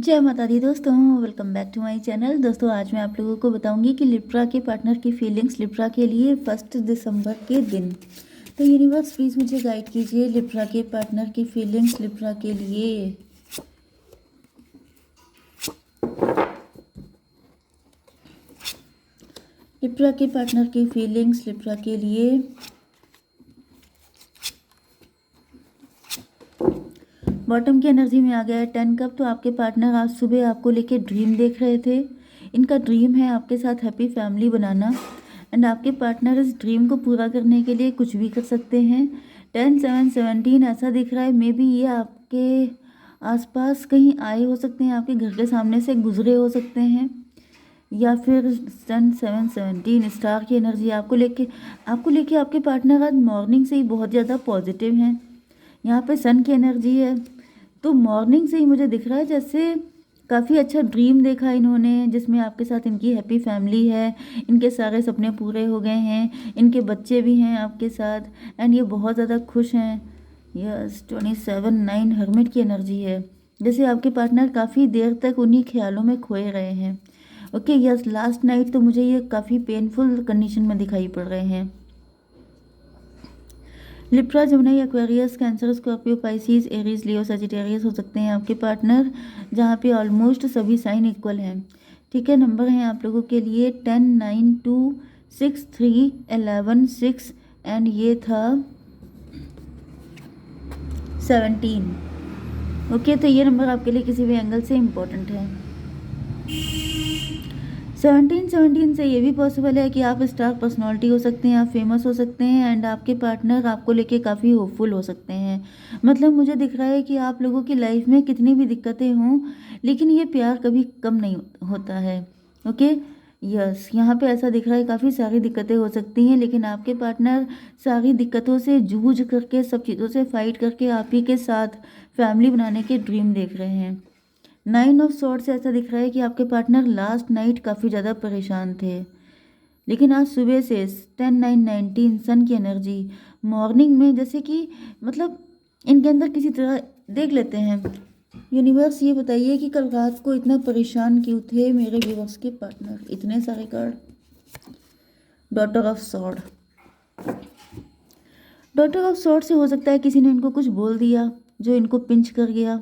जय माता दी दोस्तों, welcome back to my channel. दोस्तों आज मैं आप लोगों को बताऊंगी कि लिब्रा के पार्टनर की फीलिंग्स लिब्रा के लिए 1 दिसंबर के दिन। तो यूनिवर्स प्लीज़ मुझे गाइड कीजिए लिब्रा के पार्टनर की फीलिंग्स लिब्रा के लिए। लिब्रा के पार्टनर की फीलिंग्स लिब्रा के लिए। बॉटम की एनर्जी में आ गया है 10 कप। तो आपके पार्टनर आज सुबह आपको लेके ड्रीम देख रहे थे। इनका ड्रीम है आपके साथ हैप्पी फैमिली बनाना एंड आपके पार्टनर इस ड्रीम को पूरा करने के लिए कुछ भी कर सकते हैं। 10, 7, 17 ऐसा दिख रहा है। मे बी ये आपके आसपास कहीं आए हो सकते हैं, आपके घर के सामने से गुजरे हो सकते हैं, या फिर सन 7, 17 स्टार की एनर्जी आपको लेके आपके पार्टनर आज मॉर्निंग से ही बहुत ज़्यादा पॉजिटिव हैं। यहाँ पे सन की एनर्जी है, तो मॉर्निंग से ही मुझे दिख रहा है जैसे काफ़ी अच्छा ड्रीम देखा इन्होंने, जिसमें आपके साथ इनकी हैप्पी फैमिली है, इनके सारे सपने पूरे हो गए हैं, इनके बच्चे भी हैं आपके साथ एंड ये बहुत ज़्यादा खुश हैं। यस 27, 9 हर्मिट की एनर्जी है, जैसे आपके पार्टनर काफ़ी देर तक उन्हीं ख्यालों में खोए रहे हैं। ओके यस, लास्ट नाइट तो मुझे ये काफ़ी पेनफुल कंडीशन में दिखाई पड़ रहे हैं। Libra, Gemini, Aquarius, Cancer, Scorpio, Pisces, Aries, Leo, Sagittarius हो सकते हैं आपके पार्टनर, जहाँ पे ऑलमोस्ट सभी साइन इक्वल हैं। ठीक है, नंबर हैं आप लोगों के लिए 10, 9, 2, 6, 3, 11, 6 एंड ये था 17। ओके, तो ये नंबर आपके लिए किसी भी एंगल से इम्पोर्टेंट है। 17 से ये भी पॉसिबल है कि आप स्टार पर्सनालिटी हो सकते हैं, आप फेमस हो सकते हैं एंड आपके पार्टनर आपको लेके काफ़ी होपफुल हो सकते हैं। मतलब मुझे दिख रहा है कि आप लोगों की लाइफ में कितनी भी दिक्कतें हों, लेकिन ये प्यार कभी कम नहीं होता है। ओके यस, यहाँ पे ऐसा दिख रहा है काफ़ी सारी दिक्कतें हो सकती हैं, लेकिन आपके पार्टनर सारी दिक्कतों से जूझ करके, सब चीज़ों से फाइट करके आप ही के साथ फैमिली बनाने के ड्रीम देख रहे हैं। 9 ऑफ सॉर्ड्स से ऐसा दिख रहा है कि आपके पार्टनर लास्ट नाइट काफ़ी ज़्यादा परेशान थे, लेकिन आज सुबह से 10, 9, 19 सन की एनर्जी मॉर्निंग में, जैसे कि मतलब इनके अंदर किसी तरह देख लेते हैं। यूनिवर्स ये बताइए कि कल रात को इतना परेशान क्यों थे मेरे व्यूवर्स के पार्टनर। इतने सारे card. Daughter of sword, daughter of sword से हो सकता है किसी ने इनको कुछ बोल दिया जो इनको पिंच कर गया,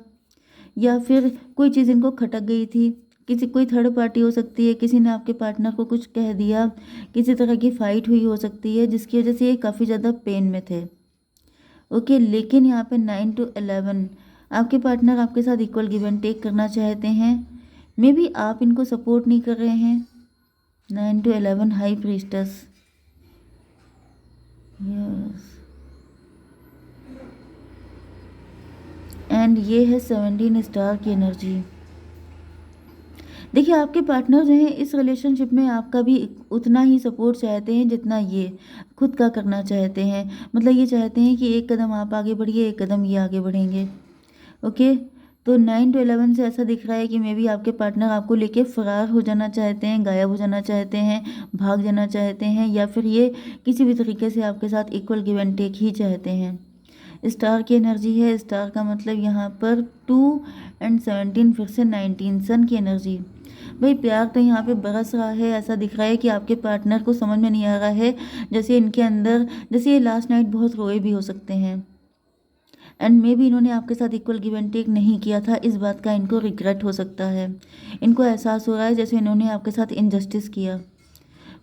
या फिर कोई चीज़ इनको खटक गई थी। कोई थर्ड पार्टी हो सकती है, किसी ने आपके पार्टनर को कुछ कह दिया, किसी तरह की फाइट हुई हो सकती है जिसकी वजह से ये काफ़ी ज़्यादा पेन में थे। ओके, लेकिन यहाँ पे 9 to 11 आपके पार्टनर आपके साथ इक्वल गिव एंड टेक करना चाहते हैं। मे बी आप इनको सपोर्ट नहीं कर रहे हैं। 9 to 11 हाई प्रीस्टस। यस, एंड ये है 17 स्टार की एनर्जी। देखिए आपके पार्टनर जो हैं इस रिलेशनशिप में आपका भी उतना ही सपोर्ट चाहते हैं जितना ये खुद का करना चाहते हैं। मतलब ये चाहते हैं कि एक कदम आप आगे बढ़िए, एक कदम ये आगे बढ़ेंगे। ओके, तो 9 to 11 से ऐसा दिख रहा है कि मे बी आपके पार्टनर आपको लेके फरार हो जाना चाहते हैं, गायब हो जाना चाहते हैं, भाग जाना चाहते हैं, या फिर ये किसी भी तरीके से आपके साथ इक्वल गिव एंड टेक ही चाहते हैं। स्टार की एनर्जी है। स्टार का मतलब यहाँ पर 2 एंड 17 फिर से 19 सन की एनर्जी। भाई प्यार तो यहाँ पे बरस रहा है। ऐसा दिख रहा है कि आपके पार्टनर को समझ में नहीं आ रहा है, जैसे इनके अंदर, जैसे ये लास्ट नाइट बहुत रोए भी हो सकते हैं एंड मे बी इन्होंने आपके साथ इक्वल गिव एंड टेक नहीं किया था, इस बात का इनको रिग्रेट हो सकता है। इनको एहसास हो रहा है जैसे इन्होंने आपके साथ इनजस्टिस किया।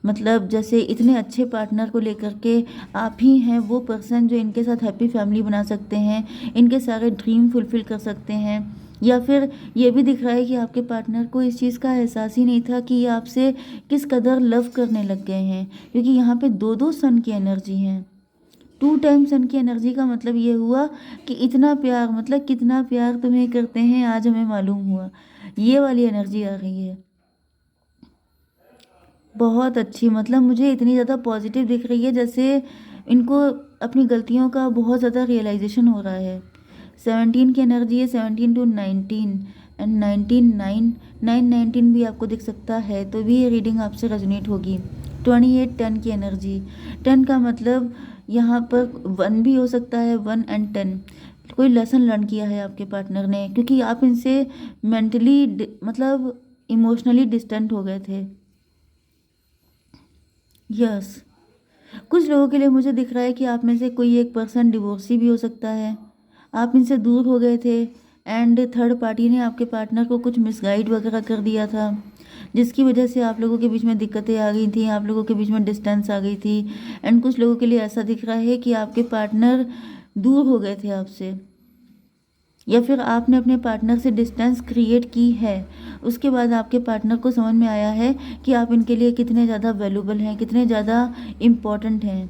मतलब जैसे इतने अच्छे पार्टनर को लेकर के आप ही हैं वो पर्सन जो इनके साथ हैप्पी फैमिली बना सकते हैं, इनके सारे ड्रीम फुलफिल कर सकते हैं। या फिर ये भी दिख रहा है कि आपके पार्टनर को इस चीज़ का एहसास ही नहीं था कि ये आपसे किस कदर लव करने लग गए हैं, क्योंकि यहाँ पे दो दो सन की एनर्जी हैं। 2 टाइम सन की एनर्जी का मतलब ये हुआ कि इतना प्यार, मतलब कितना प्यार तुम्हें करते हैं आज हमें मालूम हुआ। ये वाली एनर्जी आ रही है बहुत अच्छी। मतलब मुझे इतनी ज़्यादा पॉजिटिव दिख रही है जैसे इनको अपनी गलतियों का बहुत ज़्यादा रियलाइजेशन हो रहा है। 17 की एनर्जी है। 17 to 19 एंड 19, 9 भी आपको दिख सकता है, तो भी ये रीडिंग आपसे रेजोनेट होगी। 28, 10 की एनर्जी। 10 का मतलब यहाँ पर 1 भी हो सकता है, 1 एंड 10। कोई लेसन लर्न किया है आपके पार्टनर ने, क्योंकि आप इनसे मेंटली मतलब इमोशनली डिस्टेंट हो गए थे। यस, कुछ लोगों के लिए मुझे दिख रहा है कि आप में से कोई एक पर्सन डिवोर्सी भी हो सकता है। आप इनसे दूर हो गए थे एंड थर्ड पार्टी ने आपके पार्टनर को कुछ मिसगाइड वगैरह कर दिया था, जिसकी वजह से आप लोगों के बीच में दिक्कतें आ गई थी, आप लोगों के बीच में डिस्टेंस आ गई थी। एंड कुछ लोगों के लिए ऐसा दिख रहा है कि आपके पार्टनर दूर हो गए थे आपसे, या फिर आपने अपने पार्टनर से डिस्टेंस क्रिएट की है। उसके बाद आपके पार्टनर को समझ में आया है कि आप इनके लिए कितने ज़्यादा वैल्यूबल हैं, कितने ज़्यादा इम्पॉर्टेंट हैं।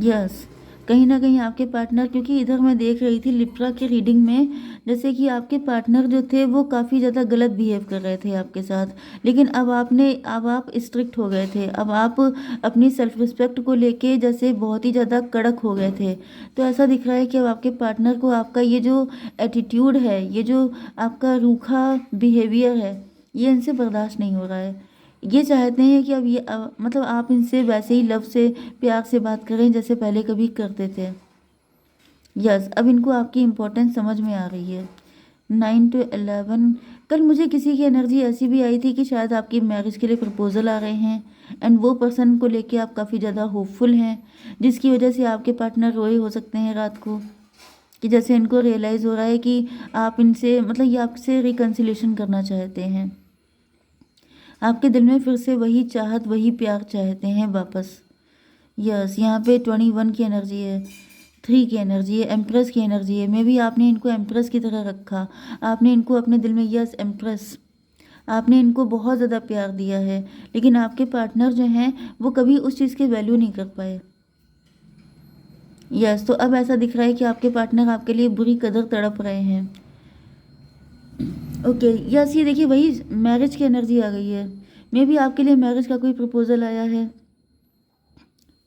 यस, कहीं ना कहीं आपके पार्टनर, क्योंकि इधर मैं देख रही थी लिब्रा की रीडिंग में, जैसे कि आपके पार्टनर जो थे वो काफ़ी ज़्यादा गलत बिहेव कर रहे थे आपके साथ, लेकिन अब आप स्ट्रिक्ट हो गए थे, अब आप अपनी सेल्फ रिस्पेक्ट को लेके जैसे बहुत ही ज़्यादा कड़क हो गए थे। तो ऐसा दिख रहा है कि अब आपके पार्टनर को आपका ये जो एटीट्यूड है, ये जो आपका रूखा बिहेवियर है, ये इनसे बर्दाश्त नहीं हो रहा है। ये चाहते हैं कि अब मतलब आप इनसे वैसे ही लव से, प्यार से बात करें जैसे पहले कभी करते थे। यस, अब इनको आपकी इम्पोर्टेंस समझ में आ रही है। 9 to 11, कल मुझे किसी की एनर्जी ऐसी भी आई थी कि शायद आपकी मैरिज के लिए प्रपोजल आ रहे हैं एंड वो पर्सन को लेके आप काफ़ी ज़्यादा होपफुल हैं, जिसकी वजह से आपके पार्टनर रोए हो सकते हैं रात को, कि जैसे इनको रियलाइज़ हो रहा है कि आप इनसे, मतलब ये आपसे रिकन्सिलेशन करना चाहते हैं। आपके दिल में फिर से वही चाहत, वही प्यार चाहते हैं वापस। यस, यहाँ पे 21 की एनर्जी है, 3 की एनर्जी है, एम्प्रेस की एनर्जी है। मे भी आपने इनको एम्प्रेस की तरह रखा, आपने इनको अपने दिल में, यस एम्प्रेस, आपने इनको बहुत ज़्यादा प्यार दिया है, लेकिन आपके पार्टनर जो हैं वो कभी उस चीज़ की वैल्यू नहीं कर पाए। यस, तो अब ऐसा दिख रहा है कि आपके पार्टनर आपके लिए बुरी कदर तड़प रहे हैं। ओके, यस, ये देखिए वही मैरिज की एनर्जी आ गई है। मे बी आपके लिए मैरिज का कोई प्रपोजल आया है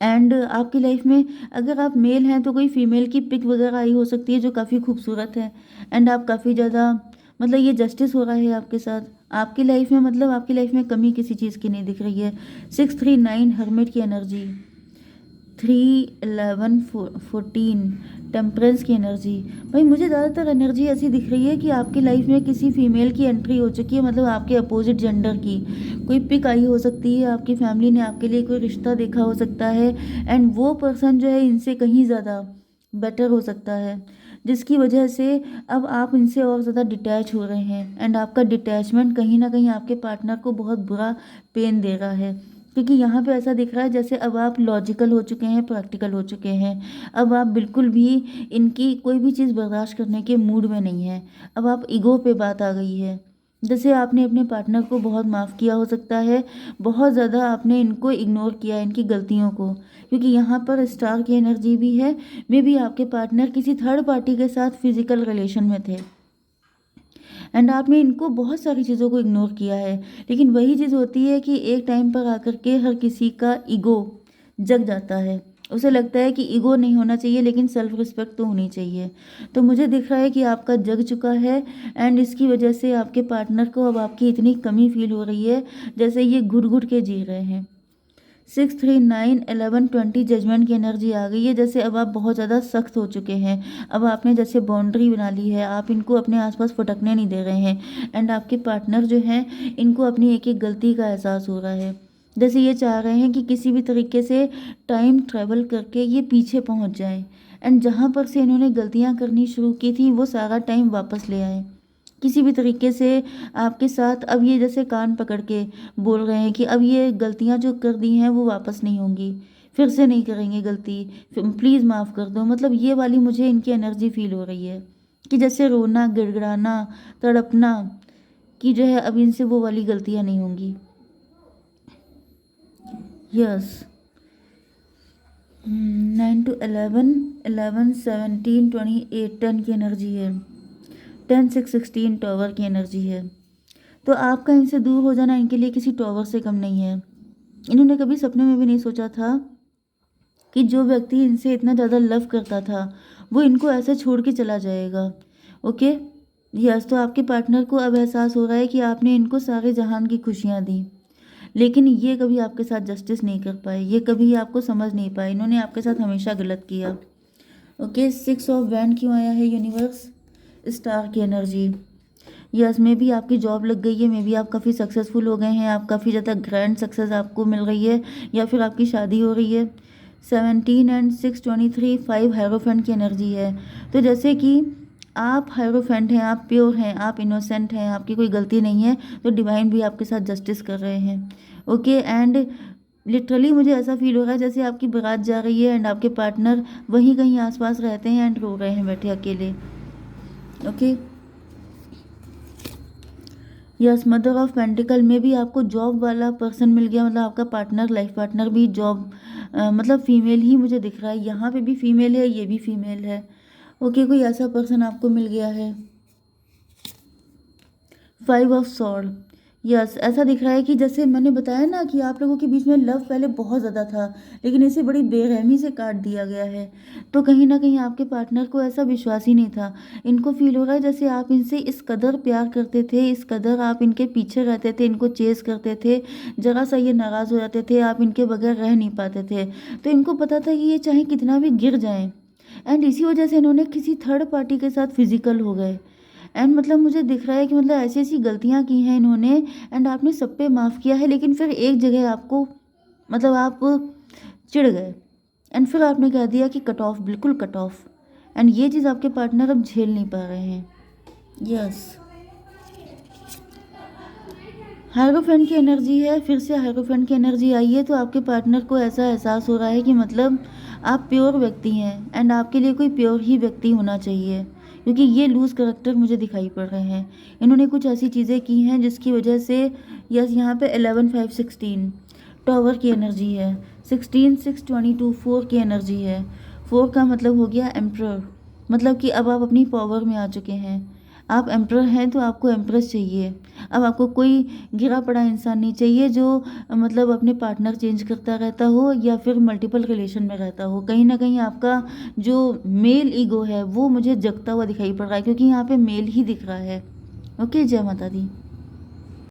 एंड आपकी लाइफ में अगर आप मेल हैं तो कोई फीमेल की पिक वगैरह आई हो सकती है जो काफ़ी खूबसूरत है एंड आप काफ़ी ज़्यादा, मतलब ये जस्टिस हो रहा है आपके साथ, आपकी लाइफ में, मतलब आपकी लाइफ में कमी किसी चीज़ की नहीं दिख रही है। 639 हर्मिट की एनर्जी, 3 11 14 टेम्परेंस की एनर्जी। भाई मुझे ज़्यादातर एनर्जी ऐसी दिख रही है कि आपकी लाइफ में किसी फीमेल की एंट्री हो चुकी है, मतलब आपके अपोजिट जेंडर की कोई पिक आई हो सकती है, आपकी फैमिली ने आपके लिए कोई रिश्ता देखा हो सकता है एंड वो पर्सन जो है इनसे कहीं ज़्यादा बेटर हो सकता है, जिसकी वजह से अब आप इनसे और ज़्यादा डिटैच हो रहे हैं एंड आपका डिटैचमेंट कहीं ना कहीं आपके पार्टनर को बहुत बुरा पेन दे रहा है, क्योंकि यहाँ पे ऐसा दिख रहा है जैसे अब आप लॉजिकल हो चुके हैं, प्रैक्टिकल हो चुके हैं। अब आप बिल्कुल भी इनकी कोई भी चीज़ बर्दाश्त करने के मूड में नहीं है। अब आप ईगो पे बात आ गई है, जैसे आपने अपने पार्टनर को बहुत माफ़ किया हो सकता है, बहुत ज़्यादा आपने इनको इग्नोर किया, इनकी गलतियों को, क्योंकि यहाँ पर स्टार की एनर्जी भी है। मे बी आपके पार्टनर किसी थर्ड पार्टी के साथ फिजिकल रिलेशन में थे एंड आपने इनको बहुत सारी चीज़ों को इग्नोर किया है, लेकिन वही चीज़ होती है कि एक टाइम पर आकर के हर किसी का ईगो जग जाता है, उसे लगता है कि ईगो नहीं होना चाहिए लेकिन सेल्फ रिस्पेक्ट तो होनी चाहिए। तो मुझे दिख रहा है कि आपका जग चुका है एंड इसकी वजह से आपके पार्टनर को अब आपकी इतनी कमी फील हो रही है जैसे ये घुट घुट के जी रहे हैं। 6 3 9 11 20 जजमेंट की एनर्जी आ गई है, जैसे अब आप बहुत ज़्यादा सख्त हो चुके हैं। अब आपने जैसे बाउंड्री बना ली है, आप इनको अपने आसपास फटकने नहीं दे रहे हैं एंड आपके पार्टनर जो हैं इनको अपनी एक एक गलती का एहसास हो रहा है, जैसे ये चाह रहे हैं कि किसी भी तरीके से टाइम ट्रैवल करके ये पीछे पहुंच जाएं एंड जहां पर से इन्होंने गलतियां करनी शुरू की थी वो सारा टाइम वापस ले आए किसी भी तरीके से आपके साथ। अब ये जैसे कान पकड़ के बोल रहे हैं कि अब ये गलतियां जो कर दी हैं वो वापस नहीं होंगी, फिर से नहीं करेंगे गलती, प्लीज़ माफ़ कर दो। मतलब ये वाली मुझे इनकी एनर्जी फील हो रही है कि जैसे रोना, गिड़गिड़ाना, तड़पना, कि जो है अब इनसे वो वाली गलतियां नहीं होंगी। यस, 9 to 11 11 17 28 10 की एनर्जी है, 10 6 16 टॉवर की एनर्जी है। तो आपका इनसे दूर हो जाना इनके लिए किसी टॉवर से कम नहीं है। इन्होंने कभी सपने में भी नहीं सोचा था कि जो व्यक्ति इनसे इतना ज़्यादा लव करता था वो इनको ऐसे छोड़ के चला जाएगा। ओके, यस, तो आपके पार्टनर को अब एहसास हो रहा है कि आपने इनको सारे जहान की खुशियाँ दी, लेकिन ये कभी आपके साथ जस्टिस नहीं कर पाए, ये कभी आपको समझ नहीं पाए, इन्होंने आपके साथ हमेशा गलत किया। ओके, 6 ऑफ वैंड क्यों आया है यूनिवर्स? स्टार की एनर्जी। यस, मे बी आपकी जॉब लग गई है, मे बी आप काफ़ी सक्सेसफुल हो गए हैं, आप काफ़ी ज़्यादा ग्रैंड सक्सेस आपको मिल रही है, या फिर आपकी शादी हो रही है। 17 एंड 6 23, 5 हायरोफेंट की एनर्जी है। तो जैसे कि आप हायरोफेंट हैं, आप प्योर हैं, आप इनोसेंट हैं, आपकी कोई गलती नहीं है, तो डिवाइन भी आपके साथ जस्टिस कर रहे हैं। ओके, एंड लिटरली मुझे ऐसा फील हो रहा है जैसे आपकी बारात जा रही है एंड आपके पार्टनर वहीं कहीं आसपास रहते हैं एंड रो रहे हैं बैठे अकेले। Okay, yes, mother of pentacle में भी आपको जॉब वाला पर्सन मिल गया, मतलब आपका पार्टनर, लाइफ पार्टनर भी जॉब मतलब फीमेल ही मुझे दिख रहा है, यहाँ पे भी फीमेल है, ये भी फीमेल है। ओके, कोई ऐसा पर्सन आपको मिल गया है। 5 ऑफ सॉर्ड। यस, ऐसा दिख रहा है कि जैसे मैंने बताया ना कि आप लोगों के बीच में लव पहले बहुत ज़्यादा था, लेकिन इसे बड़ी बेरहमी से काट दिया गया है। तो कहीं ना कहीं आपके पार्टनर को ऐसा विश्वास ही नहीं था। इनको फील हो रहा है जैसे आप इनसे इस कदर प्यार करते थे, इस कदर आप इनके पीछे रहते थे, इनको चेस करते थे, ज़रा सा ये नाराज़ हो जाते थे, आप इनके बगैर रह नहीं पाते थे। तो इनको पता था कि ये चाहे कितना भी गिर जाएं, एंड इसी वजह से इन्होंने किसी थर्ड पार्टी के साथ फिजिकल हो गए। एंड मतलब मुझे दिख रहा है कि मतलब ऐसी ऐसी गलतियां की हैं इन्होंने, एंड आपने सब पे माफ़ किया है, लेकिन फिर एक जगह आपको मतलब आप चिढ़ गए, एंड फिर आपने कह दिया कि कट ऑफ, बिल्कुल कट ऑफ। एंड ये चीज़ आपके पार्टनर अब झेल नहीं पा रहे हैं। यस, हायरोफेंट की एनर्जी है, फिर से हायरोफेंट की एनर्जी आई है, तो आपके पार्टनर को ऐसा एहसास हो रहा है कि मतलब आप प्योर व्यक्ति हैं एंड आपके लिए कोई प्योर ही व्यक्ति होना चाहिए, क्योंकि ये लूज़ करेक्टर मुझे दिखाई पड़ रहे हैं। इन्होंने कुछ ऐसी चीज़ें की हैं जिसकी वजह से, यस, यहाँ पे 11 5 16 टॉवर की एनर्जी है, 16 6 22 4 की एनर्जी है। 4 का मतलब हो गया एम्प्रर, मतलब कि अब आप अपनी पावर में आ चुके हैं, आप एम्प्रर हैं तो आपको एम्प्रेस चाहिए। अब आपको कोई गिरा पड़ा इंसान नहीं चाहिए जो मतलब अपने पार्टनर चेंज करता रहता हो या फिर मल्टीपल रिलेशन में रहता हो। कहीं ना कहीं आपका जो मेल ईगो है वो मुझे जगता हुआ दिखाई पड़ रहा है, क्योंकि यहाँ पे मेल ही दिख रहा है। ओके, जय माता दी।